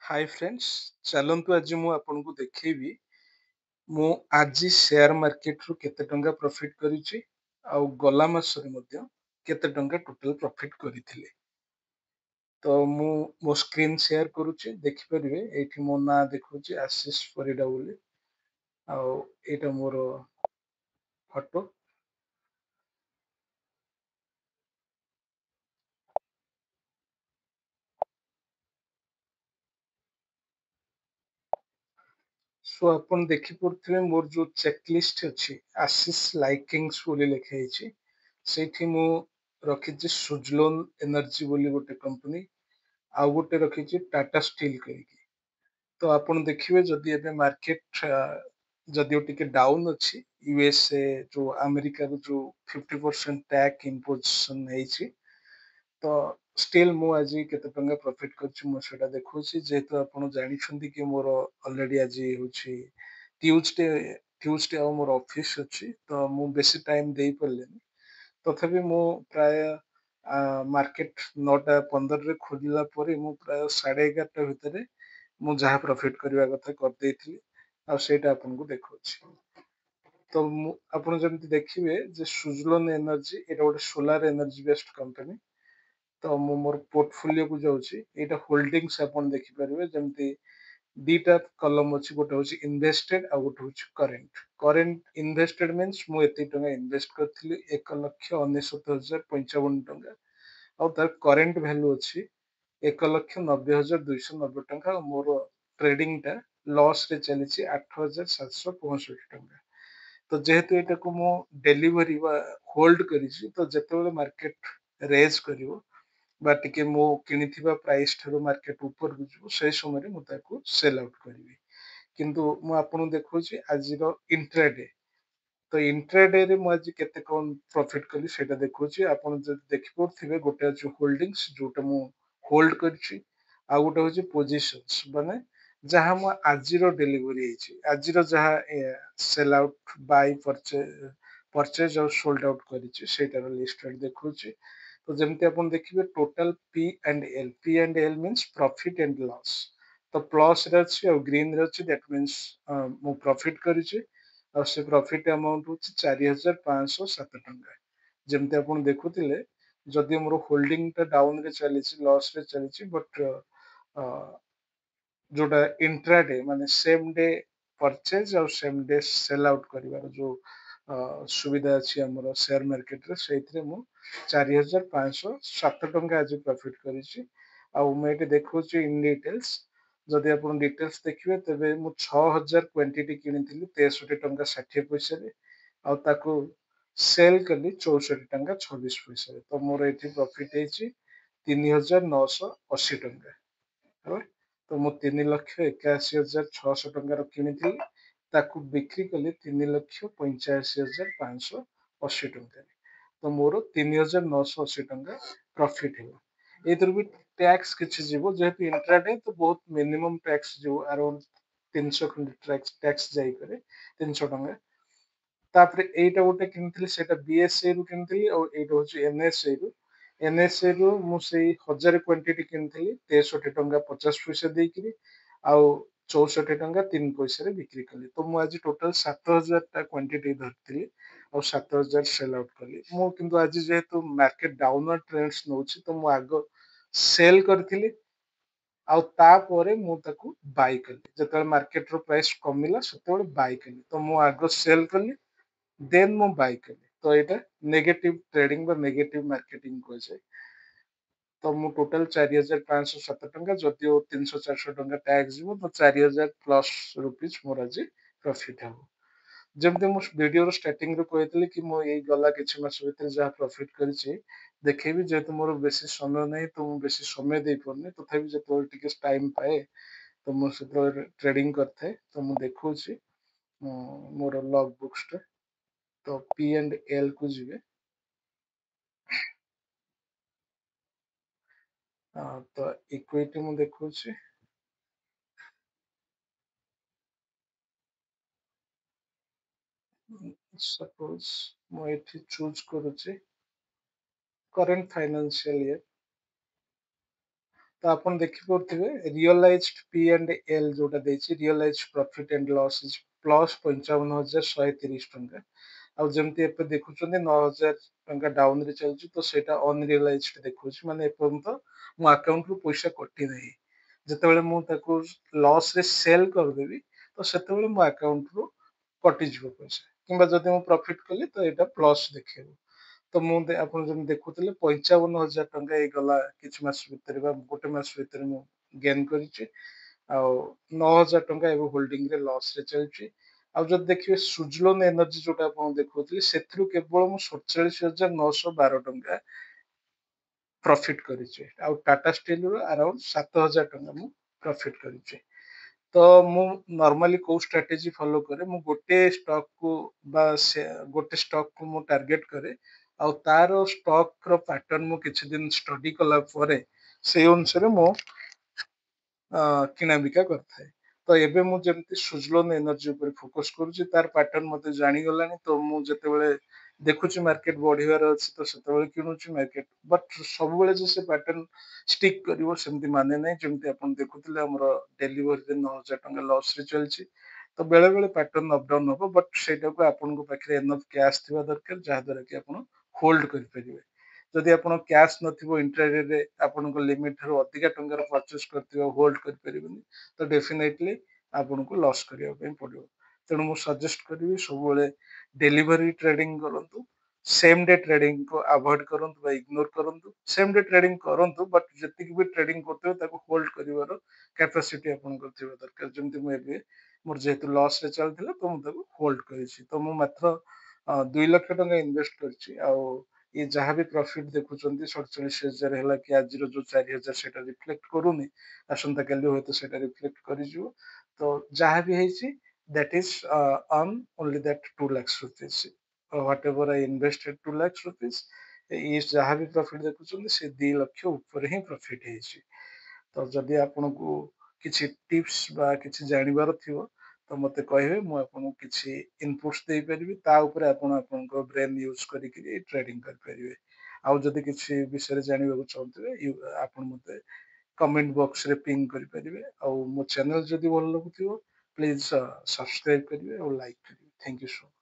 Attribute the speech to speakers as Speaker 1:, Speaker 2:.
Speaker 1: Hi friends, चलंतु आज मु आपनको देखेबी मु आज शेयर मार्केट रु केते टंका प्रॉफिट करिछि आउ गला मासरे मध्य केते टंका टोटल प्रॉफिट करिथिले। तो मु मो स्क्रीन शेयर करूछि, देखि परिबे एठी मो ना देखुछि आशीष परिडा बोली आउ एटा मोर फोटो। सो अपन देखि पड़थिबे मोर जो चेकलिस्ट अछि आशीष लाइकिंग्स बोली लिखा ହେଇछि। सेठी मु रखिछि सुजलोन एनर्जी बोली गोटे कंपनी आउ गोटे रखिछि टाटा स्टील करिकी। तो आपण देखिबे जदि एबे मार्केट जदि टिके डाउन अछि यूएसए जो अमेरिका रो जो 50% टैक्स इम्पोजिशन ହେଇछि तो स्टिल मु आज केते टंका प्रॉफिट करछि मु सेटा देखुछि। जेहेतु आपण जानिछन्ती कि मोर ऑलरेडी आज होछि ट्यूसडे ट्यूसडे आ मोर ऑफिस अछि तो मु बेसी टाइम देई परलेनी। तथापि मु प्राय मार्केट 9:15 रे खोलिला परे मु प्राय 11:30 भितरे मु जहा प्रॉफिट करबा कथा कर देइथिली आ सेटा आपनको देखौछि। तो आपण जेमति देखिबे जे सुजलोन एनर्जी एटा गोटे सोलार एनर्जी बेस्ड कंपनी। तो मु मोर पोर्टफोलियो को जाउछि, एटा होल्डिंग्स आपण देखि परिबे जेमति दीटा कलम अछि, गोटे होछि इन्वेस्टेड आ गोटे होछि करेंट। करेंट इन्वेस्टेड मीन्स मु एति टंका इन्वेस्ट करथिली 1,69,055 टंका और तार करेंट वैल्यू अछि 1,90,290 टंका और मोर ट्रेडिंग टा लॉस रे चलिछि 8,765 टंका। तो जेहेतु एटा को मु डिलीवरी बा होल्ड करिछि तो जेतेबेले मार्केट रेज करिवो बा टिके मो किनिथिबा प्राइस ठारो मार्केट ऊपर बुझिबो से समय रे मु ताको सेल आउट करिवि। किंतु मु आपन देखौछि आजिरो इंट्राडे। तो इंट्राडे रे मु आज केते कोन प्रॉफिट कली सेटा देखौछि। आपन जदि देखि पड़थिबे गोटे अछि होल्डिंग्स जोटा मु होल्ड करछि आ गोटे होछि पोजीशंस माने जहा मु आजिरो डिलीवरी ହେଇछि, आजिरो जहा sell out buy purchase or sold out करिछि सेटार लिस्ट देखौछि। तो जेमति अपन देखिबे total P and L means profit and loss. तो प्लस रे अछि और ग्रीन रे अछि दैट मीन्स मु प्रॉफिट करिछि और से प्रॉफिट अमाउंट होछि 4,507 टंका। जेमति अपन देखुथिले जदि मोर होल्डिंग टा डाउन रे चलिछि लॉस रे चलिछि बट जोटा इंट्राडे माने सेम डे परचेज और सेम डे सेल आउट करिवार जो सुविधा अछि हमर शेयर मार्केट रे सेथिरे मु 4,507 टंका आज प्रॉफिट करिछि। आ मु एटे देखौछि इन डिटेल्स। जदि आपण डिटेल्स देखिबे तबे मु 6,000 क्वांटिटी किनिथिली 63 टंका 60 पैसा रे और ताको सेल कली 64 टंका 26 पैसा रे। तो मोर एठी प्रॉफिट हेछि 3,980 टंका। ହେଲା। तो मु 3,81,600 ଟଙ୍କାର କିଣିଥିଲି ତାକୁ ବିକ୍ରି କଲି 3,85,580 ଟଙ୍କାରେ। ତ ମୋର 3,980 ଟଙ୍କା ପ୍ରଫିଟ ହେଲା। ଏଇଥିରୁ ବି टैक्स କିଛି ଯିବ ଯେହେତୁ ଇଣ୍ଟ୍ରାଡେ ତ ବହୁତ ମିନିମମ୍ टैक्स ଯିବ अराउंड 300 ଖଣ୍ଡେ टैक्स ଯାଇପାରେ 300 ଟଙ୍କା। ତାପରେ ଏଇଟା ଗୋଟେ କିଣିଥିଲି ସେଟା ବିଏସଏ ରୁ କିଣିଥିଲି ଆଉ ଏଇଟା ହଉଛି ଏନଏସଏ ରୁ। एनएसए रु मु सेई 1000 क्वांटिटी किनथिली 63 टंका 50 पैसा देइकिरी आउ 64 टंका 3 पैसा रे बिक्री कली। तो मु आज टोटल 7000 टा क्वांटिटी धरथिली और 7000 सेल आउट कली। मु किंतु आज जेहेतु मार्केट डाउनवर्ड ट्रेंड्स नउछि तो मु आगो सेल करथिली आउ तापरे मु ताकू बाय कली। जेतेबेले मार्केट रो प्राइस कमिला सेतेबेले बाय कली। तो मु आगो सेल कली देन मु बाय कली। तो एटा नेगेटिव ट्रेडिंग बा नेगेटिव मार्केटिंग कोजाय। तो मु टोटल 4,507 टंका जदिओ 300-400 टंका टैक्स जीवो तो 4,000 प्लस रुपीज मोर आज प्रॉफिट हबो। जेमते मु वीडियो रो स्टार्टिंग रो कहैतली कि मु एई गला किछि मास भितर जहा प्रॉफिट करिछि देखेबी। जेहेतु मोर बेसी समय नै तो मु बेसी समय देई परने तथापि जेतोल टिके टाइम पाए तो मु सेतो ट्रेडिंग करथे। तो मु देखौछि मोर लॉग बुक्स टा। तो पी एंड एल को जिवे तो इक्विटी मु देखौछि। सपोज मु एठी चूज करूछि करंट फाइनेंशियल ईयर। ତ ଆପଣ ଦେଖିପାରୁଥିବେ ରିଅଲାଇଜ୍ଡ ପି ଆଣ୍ଡ ଏଲ୍ ଯୋଉଟା ଦେଇଛି realised profit and loss is plus 55,130 ଟଙ୍କା। ଆଉ ଯେମିତି ଏବେ ଦେଖୁଛନ୍ତି 9,000 ଟଙ୍କା ଡାଉନ ରେ ଚାଲିଛି, ତ ସେଇଟା ଅନରିଅଲାଇଜ୍ଡ ଦେଖଉଛି, ମାନେ ଏପର୍ଯ୍ୟନ୍ତ ମୋ ଆକାଉଣ୍ଟରୁ ପଇସା କଟି ନାହିଁ। ଯେତେବେଳେ ମୁଁ ତାକୁ ଲସ୍ ରେ ସେଲ୍ କରିଦେବି ତ ସେତେବେଳେ ମୋ ଆକାଉଣ୍ଟରୁ କଟିଯିବ ପଇସା, କିମ୍ବା ଯଦି ମୁଁ ପ୍ରଫିଟ୍ କଲି ତ ଏଇଟା ପ୍ଲସ୍ ଦେଖେଇବ। ତ ମୁଁ ଆପଣ ଯେମିତି ଦେଖୁଥିଲେ 55,000 ଟଙ୍କା ହେଇଗଲା କିଛି ମାସ ଭିତରେ ବା ଗୋଟେ ମାସ ଭିତରେ ମୁଁ ଗେନ୍ କରିଛି। ଆଉ 9,000 ଟଙ୍କା ଏବେ ହୋଲ୍ଡିଂ ରେ ଲସ୍ ରେ ଚାଲିଛି। ଆଉ ଯଦି ଦେଖିବେ ସୁଜଲୋନ ଏନର୍ଜି ଯୋଉଟା ଆପଣ ଦେଖୁଥିଲି, ସେଥିରୁ କେବଳ ମୁଁ 47,912 ଟଙ୍କା ପ୍ରଫିଟ୍ କରିଛି। ଆଉ ଟାଟା ଷ୍ଟିଲ ରୁ ଆରାଉଣ୍ଡ 7,000 ଟଙ୍କା ମୁଁ ପ୍ରଫିଟ୍ କରିଛି। ତ ମୁଁ ନର୍ମାଲି କୋଉ ଷ୍ଟ୍ରାଟେଜି ଫଲୋ କରେ, ମୁଁ ଗୋଟେ ଷ୍ଟକ୍ କୁ ବା ଗୋଟେ ଷ୍ଟକ୍ କୁ ମୁଁ ଟାର୍ଗେଟ କରେ, ଆଉ ତାର ଷ୍ଟକ୍ ର ପ୍ୟାଟର୍ନ ମୁଁ କିଛି ଦିନ ଷ୍ଟଡି କଲା ପରେ ସେଇ ଅନୁସାରେ ମୁଁ କିଣା ବିକା କରିଥାଏ। ତ ଏବେ ମୁଁ ଯେମିତି ସୁଜଲୋନ ଏନର୍ଜି ଉପରେ ଫୋକସ କରୁଛି, ତାର ପ୍ୟାଟର୍ନ ମତେ ଜାଣିଗଲାଣି। ତ ମୁଁ ଯେତେବେଳେ ଦେଖୁଛି ମାର୍କେଟ ବଢିବାର ଅଛି ତ ସେତେବେଳେ କିଣୁଛି ମାର୍କେଟ, ବଟ୍ ସବୁବେଳେ ଯେ ସେ ପ୍ୟାଟର୍ନ ଷ୍ଟିକ୍ କରିବ ସେମିତି ମାନେ ନାହିଁ। ଯେମିତି ଆପଣ ଦେଖୁଥିଲେ ଆମର ଡେଲିଭରିରେ 9,000 ଟଙ୍କା ଲସ୍ ରେ ଚାଲିଛି। ତ ବେଳେ ବେଳେ ପ୍ୟାଟର୍ନ ଅପଡାଉନ ହବ, ବଟ୍ ସେଇଟାକୁ ଆପଣଙ୍କ ପାଖରେ ଏନଫ୍ କ୍ୟାଶ୍ ଥିବା ଦରକାର, ଯାହା ଦ୍ୱାରା କି ଆପଣ ହୋଲ୍ଡ କରିପାରିବେ। ଯଦି ଆପଣ କ୍ୟାଶ୍ ନଥିବ ଇଣ୍ଟ୍ରାଡେ ରେ ଆପଣଙ୍କ ଲିମିଟ ଠାରୁ ଅଧିକା ଟଙ୍କାର ପରଚେସ୍ କରିଥିବେ, ହୋଲ୍ଡ କରିପାରିବେନି, ତ ଡେଫିନେଟଲି ଆପଣଙ୍କୁ ଲସ୍ କରିବା ପାଇଁ ପଡିବ। ତେଣୁ ମୁଁ ସଜେଷ୍ଟ କରିବି ସବୁବେଳେ ଡେଲିଭରି ଟ୍ରେଡିଂ କରନ୍ତୁ। ସେମ୍ ଡେ ଟ୍ରେଡିଂ କୁ ଆଭଏଡ କରନ୍ତୁ ବା ଇଗ୍ନୋର କରନ୍ତୁ। ସେମ୍ ଡେ ଟ୍ରେଡିଂ କରନ୍ତୁ, ବଟ୍ ଯେତିକି ବି ଟ୍ରେଡିଂ କରୁଥିବେ ତାକୁ ହୋଲ୍ଡ କରିବାର କାପାସିଟି ଆପଣଙ୍କର ଥିବା ଦରକାର। ଯେମିତି ମୁଁ ଏବେ ମୋର ଯେହେତୁ ଲସ୍ ରେ ଚାଲିଥିଲା ତ ମୁଁ ତାକୁ ହୋଲ୍ଡ କରିଛି। ତ ମୁଁ ମାତ୍ର 2 ଲକ୍ଷ ଟଙ୍କା ଇନଭେଷ୍ଟ କରିଛି। ଆଉ ଇଏ ଯାହା ବି ପ୍ରଫିଟ୍ ଦେଖୁଛନ୍ତି 47,000 ହେଲା କି ଆଜିର ଯୋଉ 4,000 ସେଟା ରିଫ୍ଲେକ୍ଟ କରୁନି, ଆସନ୍ତା କାଲି ହୁଏତ ସେଟା ରିଫ୍ଲେକ୍ଟ କରିଯିବ। ତ ଯାହା ବି ହେଇଛି that is only that 2 lakhs rupees. Whatever I invested 2 lakhs rupees, ଇଏ ଯାହା ବି ପ୍ରଫିଟ୍ ଦେଖୁଛନ୍ତି ସେ 2 ଲକ୍ଷ ଉପରେ ହିଁ ପ୍ରଫିଟ୍ ହେଇଛି। ତ ଯଦି ଆପଣଙ୍କୁ କିଛି ଟିପ୍ସ ବା କିଛି ଜାଣିବାର ଥିବ ତ ମତେ କହିବେ, ମୁଁ ଆପଣଙ୍କୁ କିଛି ଇନପୁଟ୍ସ ଦେଇପାରିବି, ତା ଉପରେ ଆପଣ ଆପଣଙ୍କ ବ୍ରେନ୍ ୟୁଜ କରିକି ଟ୍ରେଡିଂ କରିପାରିବେ। ଆଉ ଯଦି କିଛି ବିଷୟରେ ଜାଣିବାକୁ ଚାହୁଁଥିବେ ଆପଣ ମତେ କମେଣ୍ଟ ବକ୍ସ ରେ ପିନ୍ କରିପାରିବେ। ଆଉ ମୋ ଚ୍ୟାନେଲ ଯଦି ଭଲ ଲାଗୁଥିବ ପ୍ଲିଜ ସବସ୍କ୍ରାଇବ କରିବେ ଆଉ ଲାଇକ୍ କରିବେ। Thank you so much.